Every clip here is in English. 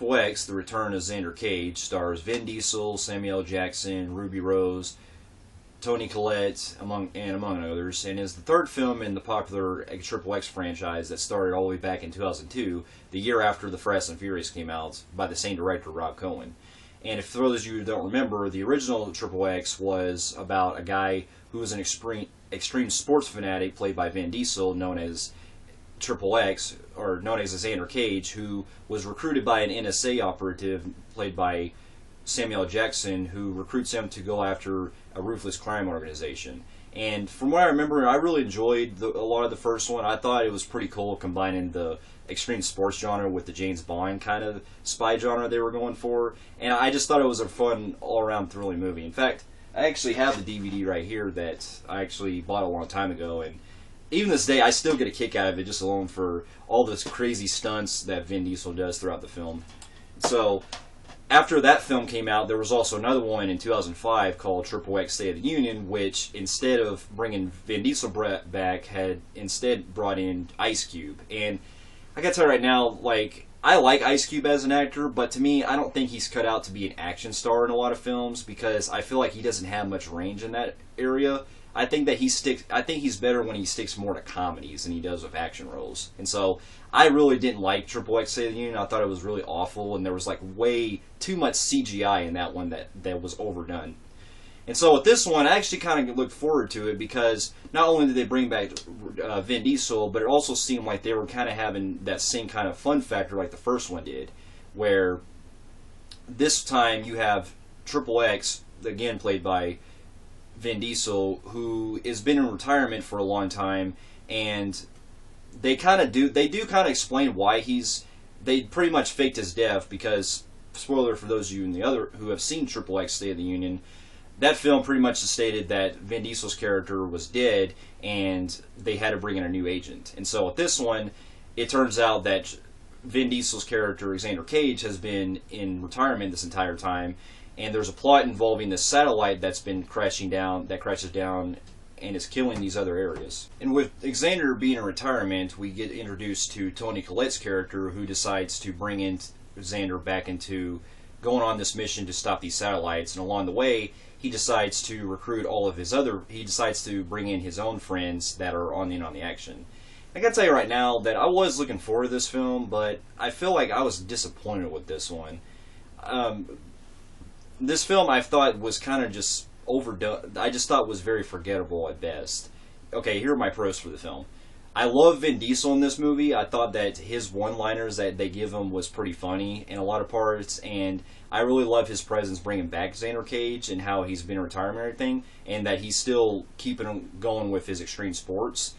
XXX, The Return of Xander Cage, stars Vin Diesel, Samuel L. Jackson, Ruby Rose, Toni Collette, among others, and is the third film in the popular XXX franchise that started all the way back in 2002, the year after The Fast and Furious came out, by the same director, Rob Cohen. And if for those of you who don't remember, the original XXX was about a guy who was an extreme sports fanatic played by Vin Diesel, known as XXX, or known as Xander Cage, who was recruited by an NSA operative played by Samuel L. Jackson, who recruits him to go after a ruthless crime organization. And from what I remember, I really enjoyed a lot of the first one. I thought it was pretty cool combining the extreme sports genre with the James Bond kind of spy genre they were going for. And I just thought it was a fun, all-around thrilling movie. In fact, I actually have the DVD right here that I actually bought a long time ago, and even this day, I still get a kick out of it just alone for all this crazy stunts that Vin Diesel does throughout the film. So, after that film came out, there was also another one in 2005 called XXX State of the Union, which instead of bringing Vin Diesel back, had instead brought in Ice Cube. And I gotta tell you right now, like, I like Ice Cube as an actor, but to me, I don't think he's cut out to be an action star in a lot of films, because I feel like he doesn't have much range in that area. I think he's better when he sticks more to comedies than he does with action roles. And so I really didn't like XXX State of the Union. I thought it was really awful, and there was like way too much CGI in that one that was overdone. And so with this one, I actually kind of looked forward to it, because not only did they bring back Vin Diesel, but it also seemed like they were kind of having that same kind of fun factor like the first one did, where this time you have XXX, again played by Vin Diesel, who has been in retirement for a long time, and they do kind of explain why they pretty much faked his death, because, spoiler for those of you who have seen XXX State of the Union, that film pretty much stated that Vin Diesel's character was dead and they had to bring in a new agent. And so with this one, it turns out that Vin Diesel's character, Xander Cage, has been in retirement this entire time, and there's a plot involving this satellite that's been crashes down and is killing these other areas. And with Xander being in retirement, we get introduced to Toni Collette's character, who decides to bring in Xander back into going on this mission to stop these satellites. And along the way, he decides to he decides to bring in his own friends that are on the action. I gotta tell you right now that I was looking forward to this film, but I feel like I was disappointed with this one. This film I thought was kind of just overdone. I just thought was very forgettable at best. Okay, here are my pros for the film. I love Vin Diesel in this movie. I thought that his one-liners that they give him was pretty funny in a lot of parts, and I really love his presence bringing back Xander Cage and how he's been in retirement and everything, and that he's still keeping him going with his extreme sports.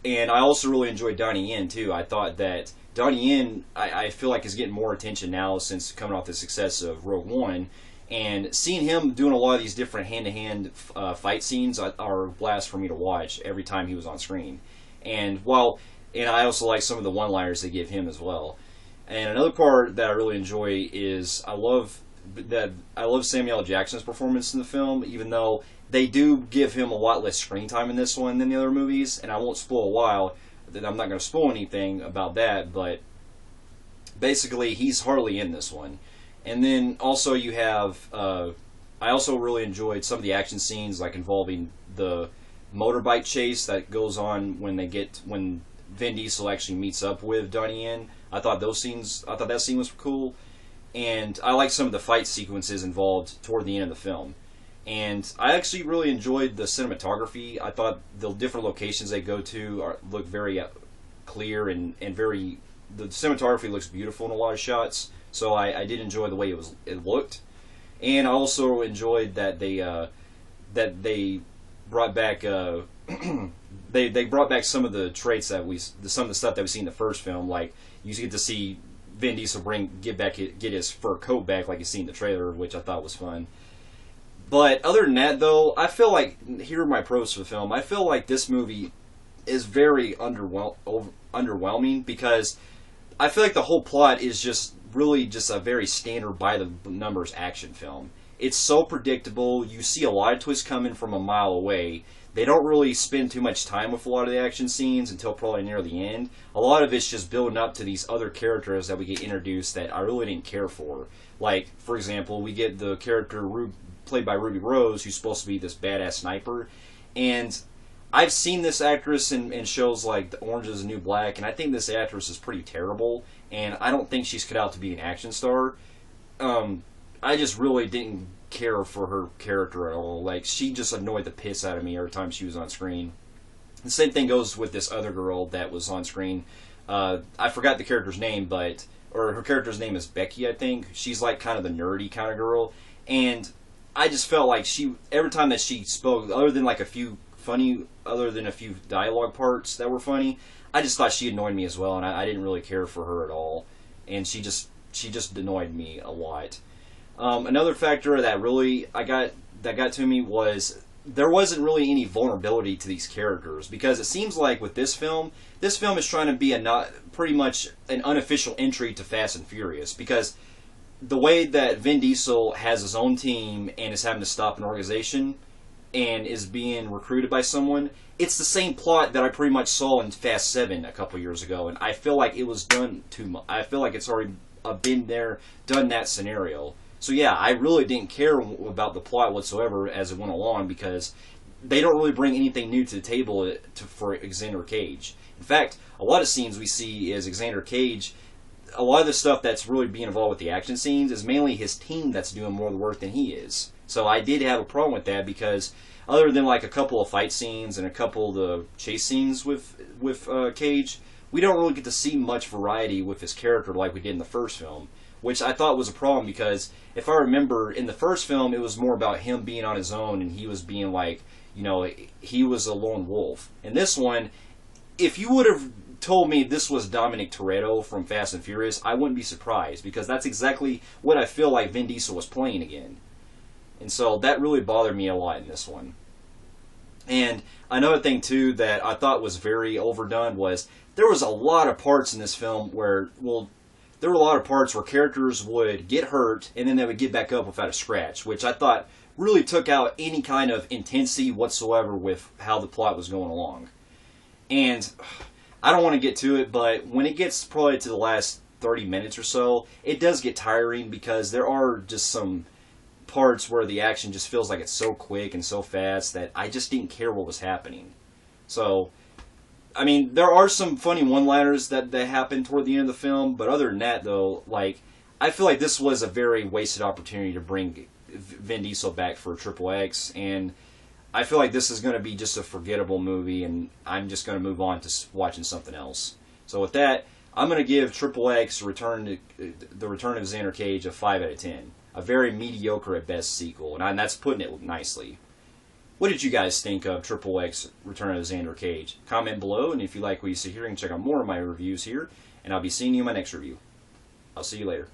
And I also really enjoyed Donnie Yen too. I thought that Donnie Yen, I feel like, is getting more attention now since coming off the success of Rogue One. And seeing him doing a lot of these different hand-to-hand fight scenes are a blast for me to watch every time he was on screen. And I also like some of the one-liners they give him as well. And another part that I really enjoy is I love Samuel L. Jackson's performance in the film, even though they do give him a lot less screen time in this one than the other movies. And I won't spoil I'm not going to spoil anything about that, but basically he's hardly in this one. And then also you have, I also really enjoyed some of the action scenes, like involving the motorbike chase that goes on when Vin Diesel actually meets up with Donnie Yen. I thought that scene was cool, and I like some of the fight sequences involved toward the end of the film. And I actually really enjoyed the cinematography. I thought the different locations they go to look very clear and the cinematography looks beautiful in a lot of shots. So I did enjoy the way it looked, and I also enjoyed that they brought back they brought back some of the traits some of the stuff that we see in the first film. Like, you get to see Vin Diesel get his fur coat back, like you see in the trailer, which I thought was fun. But other than that, though, I feel like, here are my pros for the film. I feel like this movie is very underwhelming, because I feel like the whole plot is really just a very standard by-the-numbers action film. It's so predictable. You see a lot of twists coming from a mile away. they don't really spend too much time with a lot of the action scenes until probably near the end. A lot of it's just building up to these other characters that we get introduced that I really didn't care for. Like, for example, we get the character played by Ruby Rose, who's supposed to be this badass sniper, and I've seen this actress in shows like The Orange is the New Black, and I think this actress is pretty terrible, and I don't think she's cut out to be an action star. I just really didn't care for her character at all. Like, she just annoyed the piss out of me every time she was on screen. The same thing goes with this other girl that was on screen. I forgot the character's name, or her character's name is Becky, I think. She's like kind of the nerdy kind of girl, and I just felt like every time that she spoke, other than a few dialogue parts that were funny, I just thought she annoyed me as well, and I didn't really care for her at all, and she just annoyed me a lot. Another factor that got to me was there wasn't really any vulnerability to these characters, because it seems like with this film is trying to be pretty much an unofficial entry to Fast and Furious, because the way that Vin Diesel has his own team and is having to stop an organization and is being recruited by someone, it's the same plot that I pretty much saw in Fast 7 a couple years ago, and I feel like it was done too much. I feel like it's already been there, done that scenario. So yeah, I really didn't care about the plot whatsoever as it went along, because they don't really bring anything new to the table for Xander Cage. In fact, a lot of scenes we see is Xander Cage. A lot of the stuff that's really being involved with the action scenes is mainly his team that's doing more of the work than he is. So I did have a problem with that, because other than a couple of fight scenes and a couple of the chase scenes with Cage, we don't really get to see much variety with his character like we did in the first film, which I thought was a problem, because if I remember, in the first film it was more about him being on his own, and he was being he was a lone wolf. In this one, if you would have told me this was Dominic Toretto from Fast and Furious, I wouldn't be surprised, because that's exactly what I feel like Vin Diesel was playing again. And so that really bothered me a lot in this one. And another thing too that I thought was very overdone was there was a lot of parts in this film where, there were a lot of parts where characters would get hurt and then they would get back up without a scratch, which I thought really took out any kind of intensity whatsoever with how the plot was going along. And I don't want to get to it, but when it gets probably to the last 30 minutes or so, it does get tiring, because there are just some parts where the action just feels like it's so quick and so fast that I just didn't care what was happening. So, I mean, there are some funny one-liners that happen toward the end of the film, but other than that, though, I feel like this was a very wasted opportunity to bring Vin Diesel back for XXX, and I feel like this is going to be just a forgettable movie, and I'm just going to move on to watching something else. So with that, I'm going to give XXX the Return of Xander Cage a 5 out of 10. A very mediocre at best sequel, and that's putting it nicely. What did you guys think of XXX Return of Xander Cage? Comment below, and if you like what you see here, you can check out more of my reviews here, and I'll be seeing you in my next review. I'll see you later.